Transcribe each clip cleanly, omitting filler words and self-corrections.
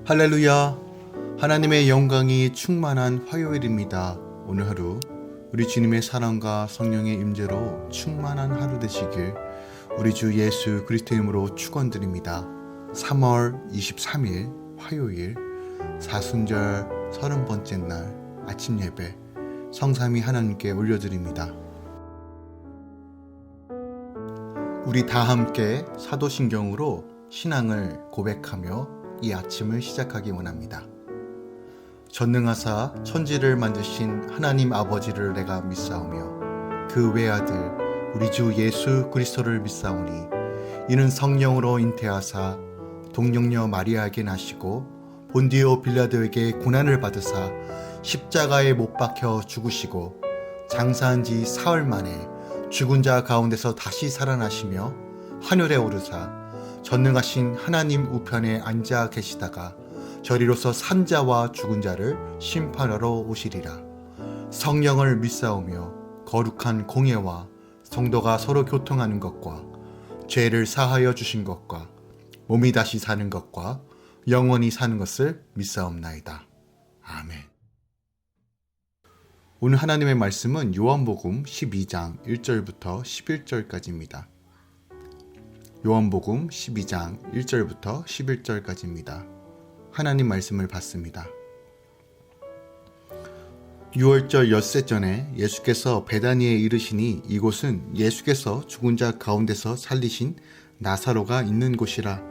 할렐루야! 하나님의 영광이 충만한 화요일입니다. 오늘 하루 우리 주님의 사랑과 성령의 임재로 충만한 하루 되시길 우리 주 예수 그리스도 이름으로 축원드립니다. 3월 23일 화요일 사순절 30번째 날 아침 예배 성삼위 하나님께 올려드립니다. 우리 다 함께 사도신경으로 신앙을 고백하며 이 아침을 시작하기 원합니다. 전능하사 천지를 만드신 하나님 아버지를 내가 믿사오며 그 외아들 우리 주 예수 그리스도를 믿사오니 이는 성령으로 잉태하사 동정녀 마리아에게 나시고 본디오 빌라도에게 고난을 받으사 십자가에 못 박혀 죽으시고 장사한 지 사흘 만에 죽은 자 가운데서 다시 살아나시며 하늘에 오르사 전능하신 하나님 우편에 앉아 계시다가 저리로서 산자와 죽은 자를 심판하러 오시리라. 성령을 믿사오며 거룩한 공예와 성도가 서로 교통하는 것과 죄를 사하여 주신 것과 몸이 다시 사는 것과 영원히 사는 것을 믿사옵나이다. 아멘. 오늘 하나님의 말씀은 요한복음 12장 1절부터 11절까지입니다. 요한복음 12장 1절부터 11절까지입니다. 하나님 말씀을 받습니다. 6월절 엿새 전에 예수께서 베다니에 이르시니 이곳은 예수께서 죽은 자 가운데서 살리신 나사로가 있는 곳이라.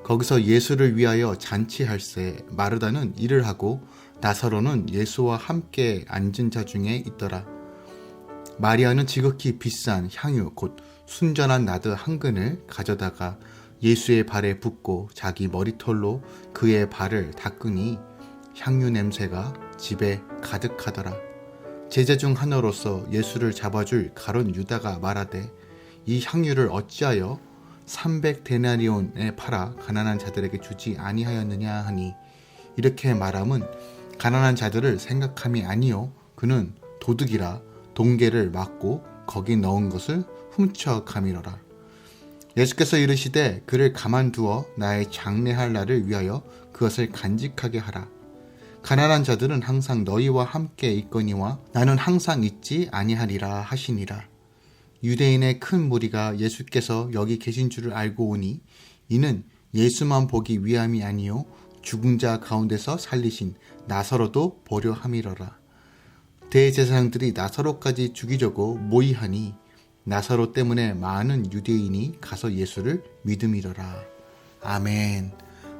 거기서 예수를 위하여 잔치할새 마르다는 일을 하고 나사로는 예수와 함께 앉은 자 중에 있더라. 마리아는 지극히 비싼 향유 곧 순전한 나드 한 근을 가져다가 예수의 발에 붓고 자기 머리털로 그의 발을 닦으니 향유 냄새가 집에 가득하더라. 제자 중 하나로서 예수를 잡아줄 가룟 유다가 말하되 이 향유를 어찌하여 300데나리온에 팔아 가난한 자들에게 주지 아니하였느냐 하니 이렇게 말함은 가난한 자들을 생각함이 아니요 그는 도둑이라 동계를 막고 거기 넣은 것을 훔쳐가미러라. 예수께서 이르시되 그를 가만두어 나의 장례할 날을 위하여 그것을 간직하게 하라. 가난한 자들은 항상 너희와 함께 있거니와 나는 항상 있지 아니하리라 하시니라. 유대인의 큰 무리가 예수께서 여기 계신 줄을 알고 오니 이는 예수만 보기 위함이 아니요 죽은 자 가운데서 살리신 나사로도 보려 함이러라. 대제사장들이 나사로까지 죽이려고 모의하니 나사로 때문에 많은 유대인이 가서 예수를 믿음이러라. 아멘.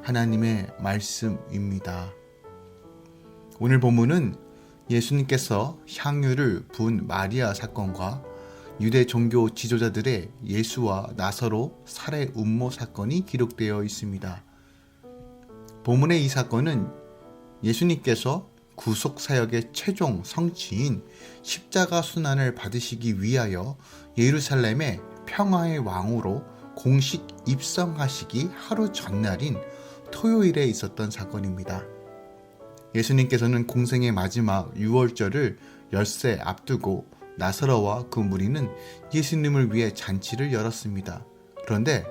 하나님의 말씀입니다. 오늘 본문은 예수님께서 향유를 부은 마리아 사건과 유대 종교 지도자들의 예수와 나사로 살해 음모 사건이 기록되어 있습니다. 본문의 이 사건은 예수님께서 구속사역의 최종 성취인 십자가 순환을 받으시기 위하여 예루살렘의 평화의 왕으로 공식 입성하시기 하루 전날인 토요일에 있었던 사건입니다. 예수님께서는 공생의 마지막 6월절을 엿새 앞두고 나사로와 그 무리는 예수님을 위해 잔치를 열었습니다. 그런데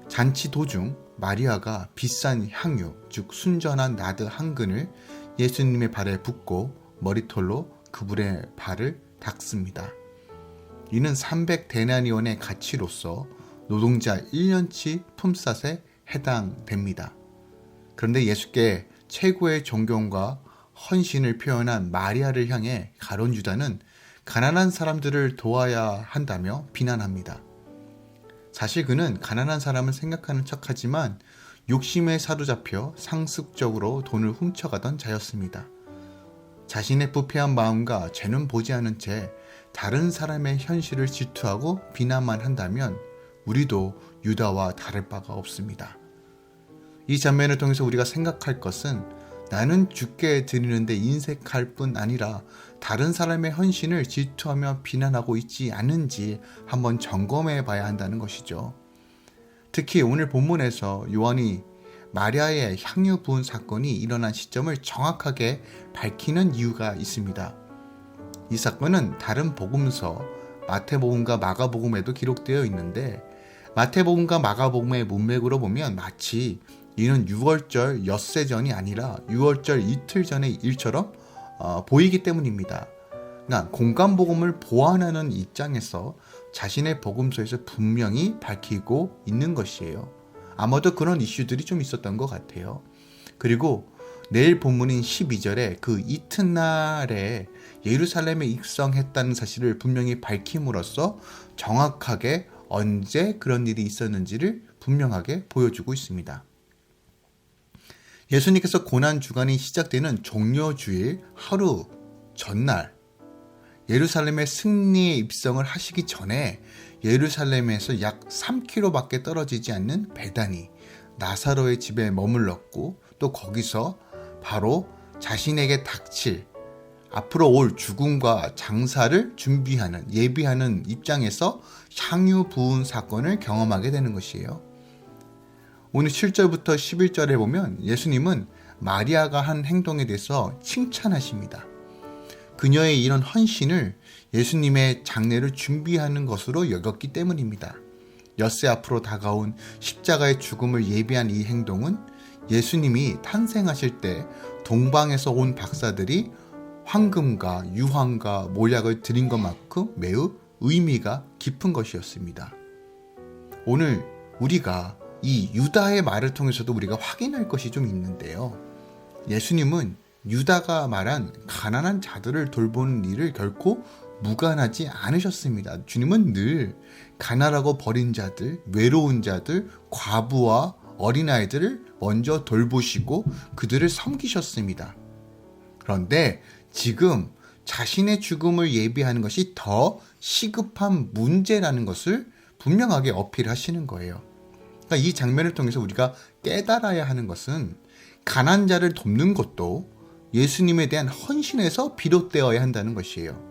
잔치 도중 마리아가 비싼 향유, 즉 순전한 나드 한 근을 예수님의 발에 붓고 머리털로 그분의 발을 닦습니다. 이는 300데나리온의 가치로서 노동자 1년치 품삯에 해당됩니다. 그런데 예수께 최고의 존경과 헌신을 표현한 마리아를 향해 가룟 유다는 가난한 사람들을 도와야 한다며 비난합니다. 사실 그는 가난한 사람을 생각하는 척하지만 욕심에 사로잡혀 상습적으로 돈을 훔쳐가던 자였습니다. 자신의 부패한 마음과 죄는 보지 않은 채 다른 사람의 현실을 질투하고 비난만 한다면 우리도 유다와 다를 바가 없습니다. 이 장면을 통해서 우리가 생각할 것은 나는 주께 드리는데 인색할 뿐 아니라 다른 사람의 헌신을 질투하며 비난하고 있지 않은지 한번 점검해 봐야 한다는 것이죠. 특히 오늘 본문에서 요한이 마리아의 향유 부은 사건이 일어난 시점을 정확하게 밝히는 이유가 있습니다. 이 사건은 다른 복음서 마태복음과 마가복음에도 기록되어 있는데 마태복음과 마가복음의 문맥으로 보면 마치 이는 6월절 엿새 전이 아니라 6월절 이틀 전의 일처럼 보이기 때문입니다. 그러니까 공간복음을 보완하는 입장에서 자신의 복음서에서 분명히 밝히고 있는 것이에요. 아마도 그런 이슈들이 좀 있었던 것 같아요. 그리고 내일 본문인 12절에 그 이튿날에 예루살렘에 입성했다는 사실을 분명히 밝힘으로써 정확하게 언제 그런 일이 있었는지를 분명하게 보여주고 있습니다. 예수님께서 고난주간이 시작되는 종료주일 하루 전날 예루살렘의 승리에 입성을 하시기 전에 예루살렘에서 약 3km밖에 떨어지지 않는 베다니 나사로의 집에 머물렀고 또 거기서 바로 자신에게 닥칠 앞으로 올 죽음과 장사를 준비하는 예비하는 입장에서 향유 부은 사건을 경험하게 되는 것이에요. 오늘 7절부터 11절에 보면 예수님은 마리아가 한 행동에 대해서 칭찬하십니다. 그녀의 이런 헌신을 예수님의 장례를 준비하는 것으로 여겼기 때문입니다. 엿새 앞으로 다가온 십자가의 죽음을 예비한 이 행동은 예수님이 탄생하실 때 동방에서 온 박사들이 황금과 유황과 모략을 드린 것만큼 매우 의미가 깊은 것이었습니다. 오늘 우리가 이 유다의 말을 통해서도 우리가 확인할 것이 좀 있는데요. 예수님은 유다가 말한 가난한 자들을 돌보는 일을 결코 무관하지 않으셨습니다. 주님은 늘 가난하고 버린 자들, 외로운 자들, 과부와 어린아이들을 먼저 돌보시고 그들을 섬기셨습니다. 그런데 지금 자신의 죽음을 예비하는 것이 더 시급한 문제라는 것을 분명하게 어필하시는 거예요. 그러니까 이 장면을 통해서 우리가 깨달아야 하는 것은 가난한 자를 돕는 것도 예수님에 대한 헌신에서 비롯되어야 한다는 것이에요.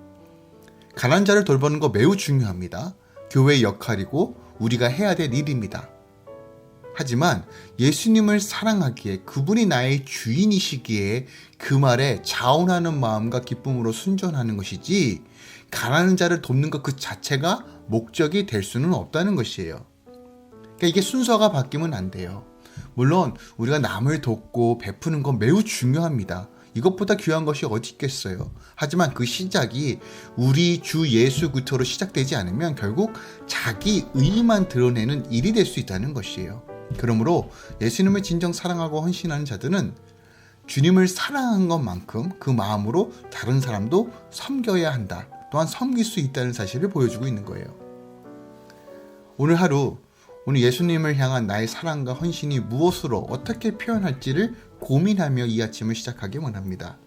가난한 자를 돌보는 거 매우 중요합니다. 교회의 역할이고 우리가 해야 될 일입니다. 하지만 예수님을 사랑하기에 그분이 나의 주인이시기에 그 말에 자원하는 마음과 기쁨으로 순종하는 것이지 가난한 자를 돕는 것 그 자체가 목적이 될 수는 없다는 것이에요. 그러니까 이게 순서가 바뀌면 안 돼요. 물론 우리가 남을 돕고 베푸는 건 매우 중요합니다. 이것보다 귀한 것이 어디 있겠어요. 하지만 그 시작이 우리 주 예수 그리스도로 시작되지 않으면 결국 자기 의만 드러내는 일이 될 수 있다는 것이에요. 그러므로 예수님을 진정 사랑하고 헌신하는 자들은 주님을 사랑한 것만큼 그 마음으로 다른 사람도 섬겨야 한다. 또한 섬길 수 있다는 사실을 보여주고 있는 거예요. 오늘 하루 오늘 예수님을 향한 나의 사랑과 헌신이 무엇으로 어떻게 표현할지를 고민하며 이 아침을 시작하기 원합니다.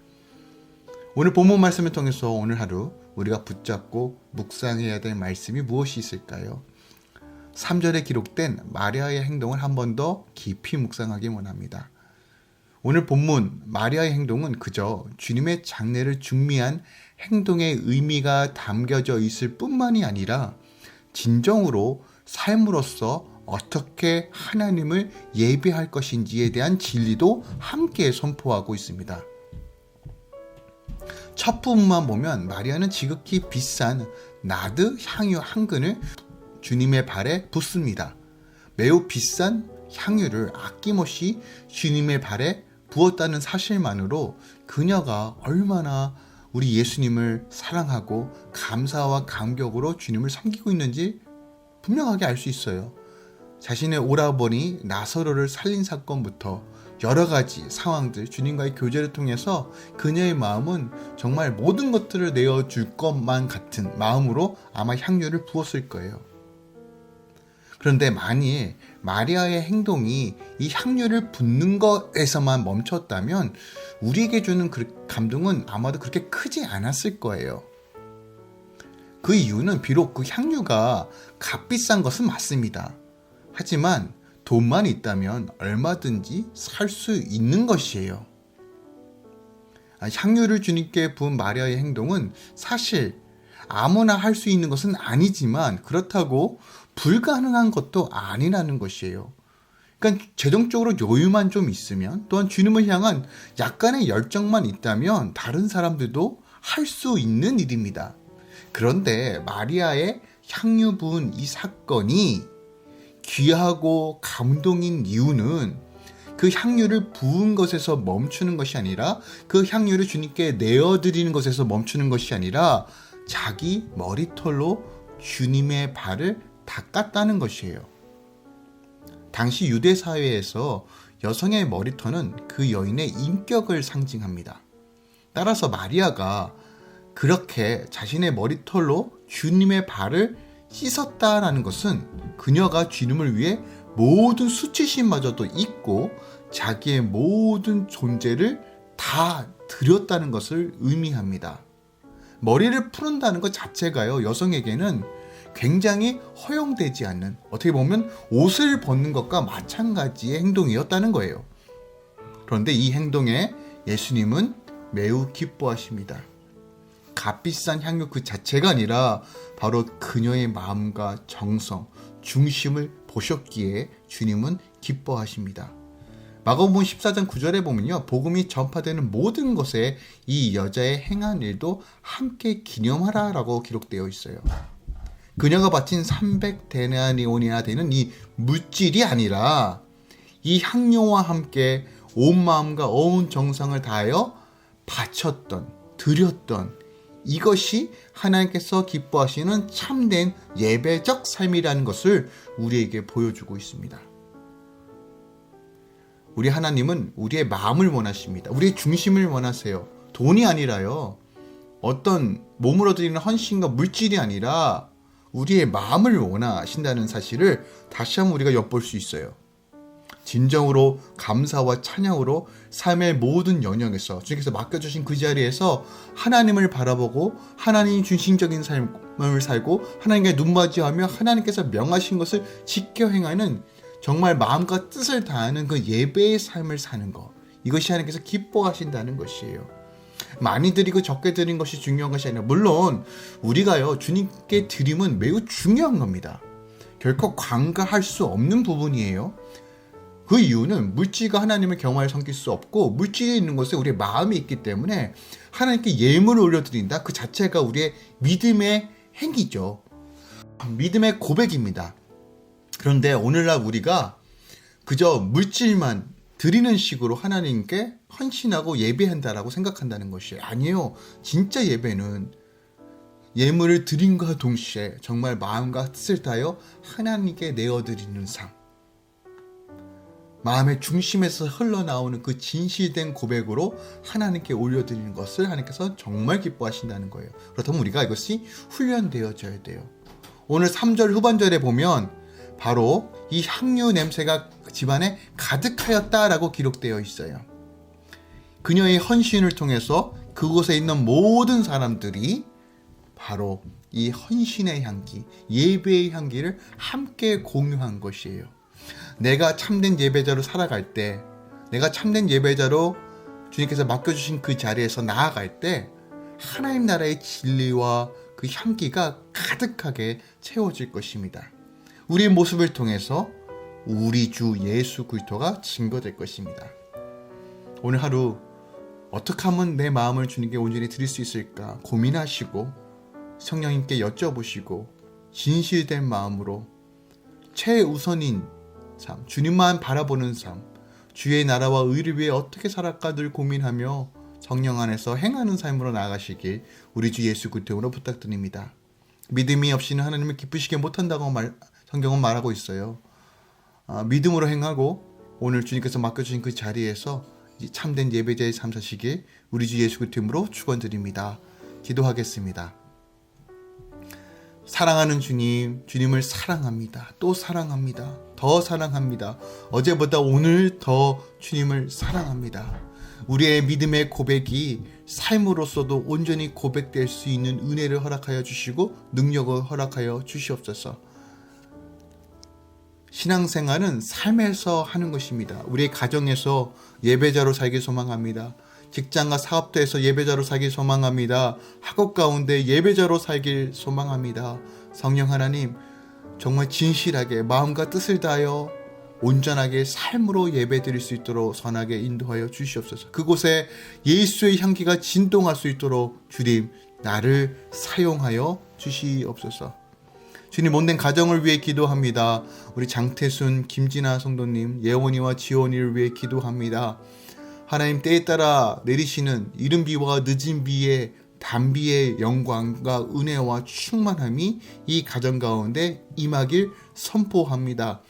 오늘 본문 말씀을 통해서 오늘 하루 우리가 붙잡고 묵상해야 될 말씀이 무엇이 있을까요? 3절에 기록된 마리아의 행동을 한 번 더 깊이 묵상하기 원합니다. 오늘 본문 마리아의 행동은 그저 주님의 장례를 준비한 행동의 의미가 담겨져 있을 뿐만이 아니라 진정으로 삶으로서 어떻게 하나님을 예배할 것인지에 대한 진리도 함께 선포하고 있습니다. 첫 부분만 보면 마리아는 지극히 비싼 나드 향유 한 근을 주님의 발에 붓습니다. 매우 비싼 향유를 아낌없이 주님의 발에 부었다는 사실만으로 그녀가 얼마나 우리 예수님을 사랑하고 감사와 감격으로 주님을 섬기고 있는지 분명하게 알 수 있어요. 자신의 오라버니 나사로를 살린 사건부터 여러 가지 상황들, 주님과의 교제를 통해서 그녀의 마음은 정말 모든 것들을 내어줄 것만 같은 마음으로 아마 향유를 부었을 거예요. 그런데 만일 마리아의 행동이 이 향유를 붓는 것에서만 멈췄다면 우리에게 주는 감동은 아마도 그렇게 크지 않았을 거예요. 그 이유는 비록 그 향유가 값비싼 것은 맞습니다. 하지만 돈만 있다면 얼마든지 살 수 있는 것이에요. 향유를 주님께 부은 마리아의 행동은 사실 아무나 할 수 있는 것은 아니지만 그렇다고 불가능한 것도 아니라는 것이에요. 그러니까 재정적으로 여유만 좀 있으면 또한 주님을 향한 약간의 열정만 있다면 다른 사람들도 할 수 있는 일입니다. 그런데 마리아의 향유 부은 이 사건이 귀하고 감동인 이유는 그 향유를 부은 것에서 멈추는 것이 아니라 그 향유를 주님께 내어드리는 것에서 멈추는 것이 아니라 자기 머리털로 주님의 발을 닦았다는 것이에요. 당시 유대 사회에서 여성의 머리털은 그 여인의 인격을 상징합니다. 따라서 마리아가 그렇게 자신의 머리털로 주님의 발을 씻었다라는 것은 그녀가 주님을 위해 모든 수치심마저도 잊고 자기의 모든 존재를 다 드렸다는 것을 의미합니다. 머리를 푸른다는 것 자체가요, 여성에게는 굉장히 허용되지 않는, 어떻게 보면 옷을 벗는 것과 마찬가지의 행동이었다는 거예요. 그런데 이 행동에 예수님은 매우 기뻐하십니다. 값비싼 향유 그 자체가 아니라 바로 그녀의 마음과 정성, 중심을 보셨기에 주님은 기뻐하십니다. 마가복음 14장 9절에 보면요, 복음이 전파되는 모든 것에 이 여자의 행한 일도 함께 기념하라 라고 기록되어 있어요. 그녀가 바친 300데나리온이나 되는 이 물질이 아니라 이 향료와 함께 온 마음과 온 정성을 다하여 바쳤던, 드렸던 이것이 하나님께서 기뻐하시는 참된 예배적 삶이라는 것을 우리에게 보여주고 있습니다. 우리 하나님은 우리의 마음을 원하십니다. 우리의 중심을 원하세요. 돈이 아니라요, 어떤 몸으로 드리는 헌신과 물질이 아니라 우리의 마음을 원하신다는 사실을 다시 한번 우리가 엿볼 수 있어요. 진정으로 감사와 찬양으로 삶의 모든 영역에서 주님께서 맡겨주신 그 자리에서 하나님을 바라보고 하나님 중심적인 삶을 살고 하나님께 눈맞이하며 하나님께서 명하신 것을 지켜 행하는, 정말 마음과 뜻을 다하는 그 예배의 삶을 사는 것, 이것이 하나님께서 기뻐하신다는 것이에요. 많이 드리고 적게 드린 것이 중요한 것이 아니라, 물론 우리가요, 주님께 드림은 매우 중요한 겁니다. 결코 관가할 수 없는 부분이에요. 그 이유는 물질과 하나님의 경화를 섬길 수 없고, 물질이 있는 곳에 우리의 마음이 있기 때문에 하나님께 예물을 올려드린다, 그 자체가 우리의 믿음의 행위죠. 믿음의 고백입니다. 그런데 오늘날 우리가 그저 물질만 드리는 식으로 하나님께 헌신하고 예배한다라고 생각한다는 것이 아니에요. 진짜 예배는 예물을 드림과 동시에 정말 마음과 뜻을 다하여 하나님께 내어드리는 삶, 마음의 중심에서 흘러나오는 그 진실된 고백으로 하나님께 올려드리는 것을 하나님께서 정말 기뻐하신다는 거예요. 그렇다면 우리가 이것이 훈련되어져야 돼요. 오늘 3절 후반절에 보면 바로 이 향유 냄새가 집안에 가득하였다라고 기록되어 있어요. 그녀의 헌신을 통해서 그곳에 있는 모든 사람들이 바로 이 헌신의 향기, 예배의 향기를 함께 공유한 것이에요. 내가 참된 예배자로 살아갈 때, 내가 참된 예배자로 주님께서 맡겨주신 그 자리에서 나아갈 때 하나님 나라의 진리와 그 향기가 가득하게 채워질 것입니다. 우리의 모습을 통해서 우리 주 예수 그리스도가 증거될 것입니다. 오늘 하루 어떻게 하면 내 마음을 주님께 온전히 드릴 수 있을까 고민하시고 성령님께 여쭤보시고 진실된 마음으로 최우선인 삶, 주님만 바라보는 삶, 주의 나라와 의를 위해 어떻게 살아갈까 늘 고민하며 성령 안에서 행하는 삶으로 나아가시길 우리 주 예수 그리스도로 부탁드립니다. 믿음이 없이는 하나님을 기쁘시게 못한다고 성경은 말하고 있어요. 믿음으로 행하고 오늘 주님께서 맡겨주신 그 자리에서 참된 예배자의 삶 사시길 우리 주 예수 그리스도로 축원드립니다. 기도하겠습니다. 사랑하는 주님, 주님을 사랑합니다. 또 사랑합니다. 더 사랑합니다. 어제보다 오늘 더 주님을 사랑합니다. 우리의 믿음의 고백이 삶으로서도 온전히 고백될 수 있는 은혜를 허락하여 주시고 능력을 허락하여 주시옵소서. 신앙생활은 삶에서 하는 것입니다. 우리의 가정에서 예배자로 살길 소망합니다. 직장과 사업터에서 예배자로 살길 소망합니다. 학업 가운데 예배자로 살길 소망합니다. 성령 하나님, 정말 진실하게 마음과 뜻을 다하여 온전하게 삶으로 예배드릴 수 있도록 선하게 인도하여 주시옵소서. 그곳에 예수의 향기가 진동할 수 있도록 주님 나를 사용하여 주시옵소서. 주님, 못된 가정을 위해 기도합니다. 우리 장태순, 김진아 성도님, 예원이와 지원이를 위해 기도합니다. 하나님, 때에 따라 내리시는 이른 비와 늦은 비의 단비의 영광과 은혜와 충만함이 이 가정 가운데 임하길 선포합니다.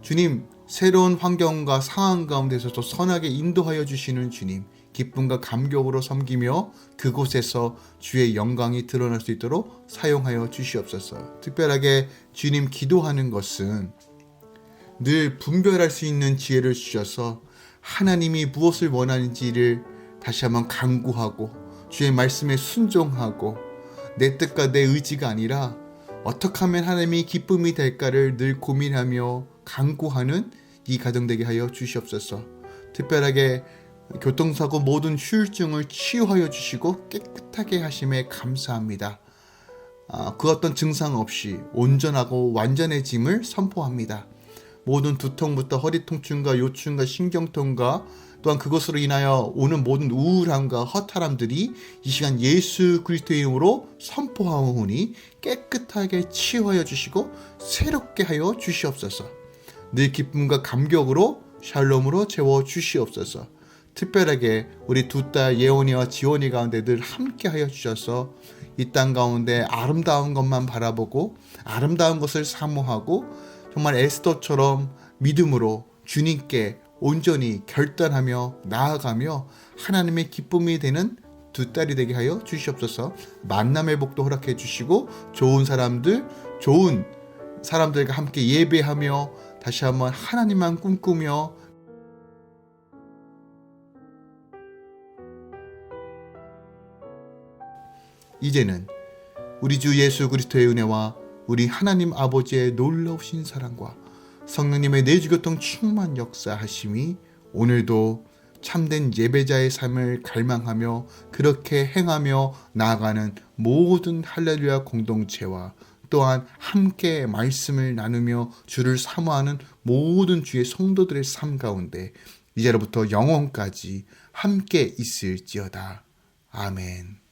주님, 새로운 환경과 상황 가운데서도 선하게 인도하여 주시는 주님, 기쁨과 감격으로 섬기며 그곳에서 주의 영광이 드러날 수 있도록 사용하여 주시옵소서. 특별하게 주님 기도하는 것은 늘 분별할 수 있는 지혜를 주셔서 하나님이 무엇을 원하는지를 다시 한번 간구하고 주의 말씀에 순종하고 내 뜻과 내 의지가 아니라 어떻게 하면 하나님이 기쁨이 될까를 늘 고민하며 간구하는 이 가정 되게 하여 주시옵소서. 특별하게 교통사고 모든 후유증을 치유하여 주시고 깨끗하게 하심에 감사합니다. 그 어떤 증상 없이 온전하고 완전해짐을 선포합니다. 모든 두통부터 허리 통증과 요충과 신경통과 또한 그것으로 인하여 오는 모든 우울함과 허탈함들이 이 시간 예수 그리스도의 이름으로 선포하오니 깨끗하게 치유하여 주시고 새롭게 하여 주시옵소서. 늘 기쁨과 감격으로 샬롬으로 채워 주시옵소서. 특별하게 우리 두 딸 예원이와 지원이 가운데 늘 함께 하여 주셔서 이 땅 가운데 아름다운 것만 바라보고 아름다운 것을 사모하고 정말 에스더처럼 믿음으로 주님께 온전히 결단하며 나아가며 하나님의 기쁨이 되는 두 딸이 되게 하여 주시옵소서. 만남의 복도 허락해 주시고 좋은 사람들과 함께 예배하며 다시 한번 하나님만 꿈꾸며 이제는 우리 주 예수 그리스도의 은혜와 우리 하나님 아버지의 놀라우신 사랑과 성령님의 내주교통 충만 역사하심이 오늘도 참된 예배자의 삶을 갈망하며 그렇게 행하며 나아가는 모든 할렐루야 공동체와 또한 함께 말씀을 나누며 주를 사모하는 모든 주의 성도들의 삶 가운데 이제로부터 영원까지 함께 있을지어다. 아멘.